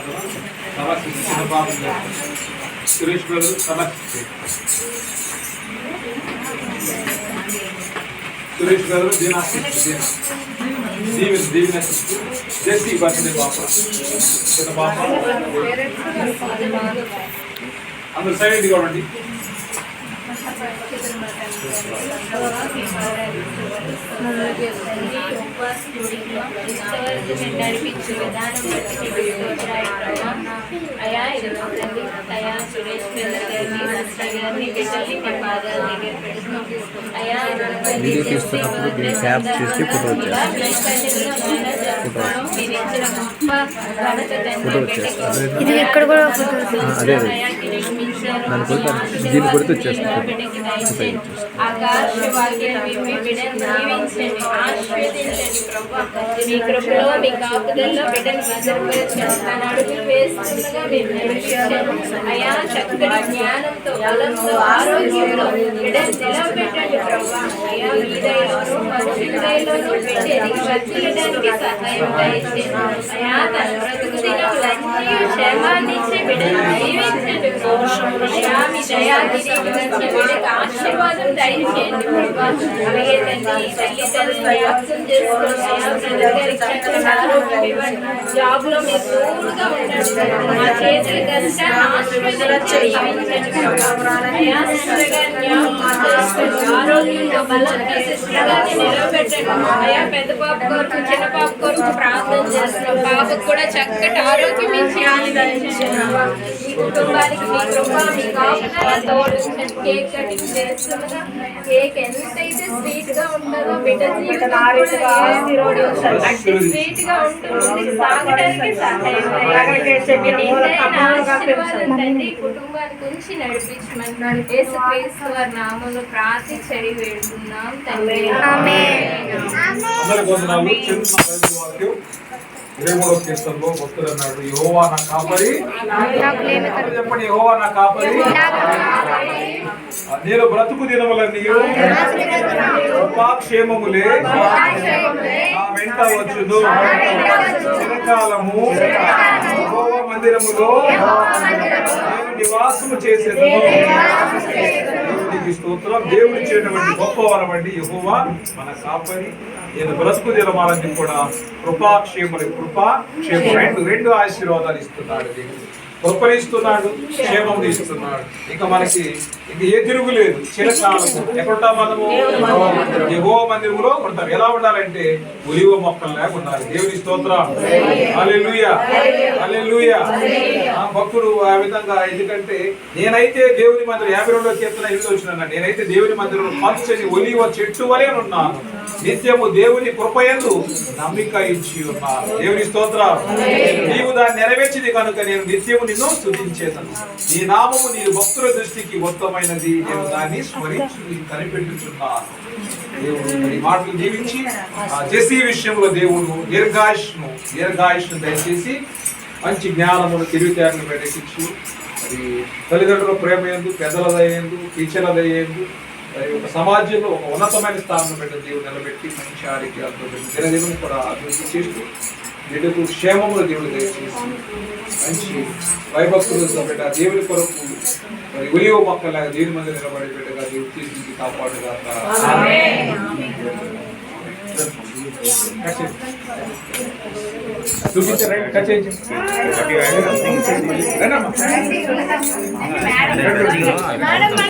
ప్రార్థన సమస్య చిన్న పాపం సురేష్ బ్రదర్ సమస్య సురేష్ బ్రదర్ దీవెన జెస్సీ బర్త్డే పాప చిన్న పాప అందరూ సైలెంట్గా ఉండండి. నడిపించు విధానం అయా అయా సురేష్ గారిని గారిని బిడ్డల్ని మీ పాదాల దగ్గర పెడుతున్నాం. అయా మీరు ఇచ్చిన గొప్ప ఘనత ఇది ఎక్కడ కూడా ఆకాశ వాక్యాన్ని మీ బిడ్డను దీవించండి, ఆశీర్వదించండి ప్రభా. మీ కృపలో మీ కాపుదల్లో బిడ్డను భద్రపరచండి. తన అడుగులు వేస్తుండగా మీరు నడిపించండి. అయా చక్కటి జ్ఞానంతో బలంతో ఆరోగ్యంలో బిడ్డను నిలవబెట్టండి ప్రభా. అయా మీ దయలోనూ మనుషుల దయలోనూ పెట్టి వర్తిల్లడానికి సహాయం దయచేయండి. అయా తన బ్రతుకు దినములన్నీ క్షేమాన్ని ఇచ్చి బిడ్డను దీవించండి ప్రభా. అయా మీ దయాగిరి బిడ్డకు ఆశీర్వాదం దయచేయండి ప్రభా. అలాగే తండ్రి తల్లిదండ్రులను జ్ఞాపకం చేసుకోండి. అయా బ్రదర్ గారికి చక్కని ఆరోగ్యం ఇవ్వండి. జాబ్లో మీరు తోడుగా ఉండండి. మా చేతులు కష్టాన్ని ఆశీర్వదించి దీవించండి ప్రభా. అయా సిస్టర్ గారిని జ్ఞాపకం చేసుకోండి. ఆరోగ్యంతో బలంగా సిస్టర్ గారిని నిలవబెట్టండి. అయా పెద్ద పాప కొరకు చిన్న పాప కొరకు ప్రార్థన చేస్తున్నాం. పాపకు కూడా చక్కటి ఆరోగ్యం ఇచ్చి ఆనందించండి. ఈ కుటుంబానికి మీ కృప మీ కాపుదల తోడు. కేక్ కటింగ్ చేస్తుండగా కేక్ ఎంతైతే స్వీట్ గా ఉంటుందో బిడ్డ జీవితం స్వీట్ గా ఉంటుంది. సాగడానికి సహాయం తండ్రి కుటుంబానికి ఉంచి నడిపించమని యేసుక్రీస్తు వారి నామములో ప్రార్థించి అడిగి వేడుకున్నాం తండ్రి. కీర్తనలో భక్తుడు అన్నాడు, యెహోవా నా కాపరి, చెప్పండి యెహోవా నా కాపరి, నేను బ్రతుకు దినములన్నీ కృపాక్షేమములే నా వెంట వచ్చును. చిరకాలము యెహోవా మందిరములో నేను నివాసము చేసేది. దేవునికి స్తోత్రం. దేవుడు ఇచ్చినటువంటి గొప్ప వరం అండి యెహోవా మన కాపరి. నేను బ్రతుకు దినమాలన్నీ కూడా కృపాక్షేములు రెండు ఆశీర్వాదాలు ఇస్తున్నాడు. దేవుడు కృపనిస్తున్నాడు, క్షేమం ఇస్తున్నాడు. ఇంకా మనకి ఇంక ఏ తిరుగు లేదు. చిరకాలము ఎక్కడుంటాం మనము? యెహోవా మందిరములో ఉంటాం. ఎలా ఉండాలంటే ఒలివ మొక్కల్లాగా ఉండాలి. దేవుని స్తోత్రం. హల్లెలూయా, హల్లెలూయా. భక్తుడు ఆ విధంగా, ఎందుకంటే నేనైతే దేవుని మందిరం 52వ కీర్తన 8వ వచనం, నేనైతే దేవుని మందిరంలో పచ్చని ఒలివ చెట్టు వలె ఉన్నాను, నిత్యము దేవుని కృపయందు నమ్మిక ఇచ్చి ఉన్నాను. దేవుని స్తోత్రం. నీవు దాన్ని నెరవేర్చింది కనుక నేను నిత్యము నిన్ను స్తుతించేదను. నీ నామము నీ భక్తుల దృష్టికి ఉత్తమైనది, నేను దాన్ని స్మరించి కనిపెట్టుచున్నాను. దేవుడు ఈ మాటలు దీవించి జెస్సీ విషయంలో దేవుడు దీర్ఘాయుష్ను దయచేసి మంచి జ్ఞానమును తెలివితేటలు పెట్టించి, మరి తల్లిదండ్రుల ప్రేమ ఎందు, పెద్దల దయందు, టీచర్ల దయందు, మరి ఒక సమాజంలో ఒక ఉన్నతమైన స్థానంలో పెట్టిన దేవుడు నిలబెట్టి మంచి ఆరోగ్యాలతో దినదినం కూడా అభివృద్ధి చేస్తూ బిడ్డకు క్షేమములు దేవుడు దయచేసి మంచి భయభక్తులతో బిడ్డ దేవుని కొరకు మరి ఒలివ మొక్కలాగా దేవుని మంది నిలబడి బిడ్డగా దేవుడు తీర్చి కాపాడుగా. చూపించారు.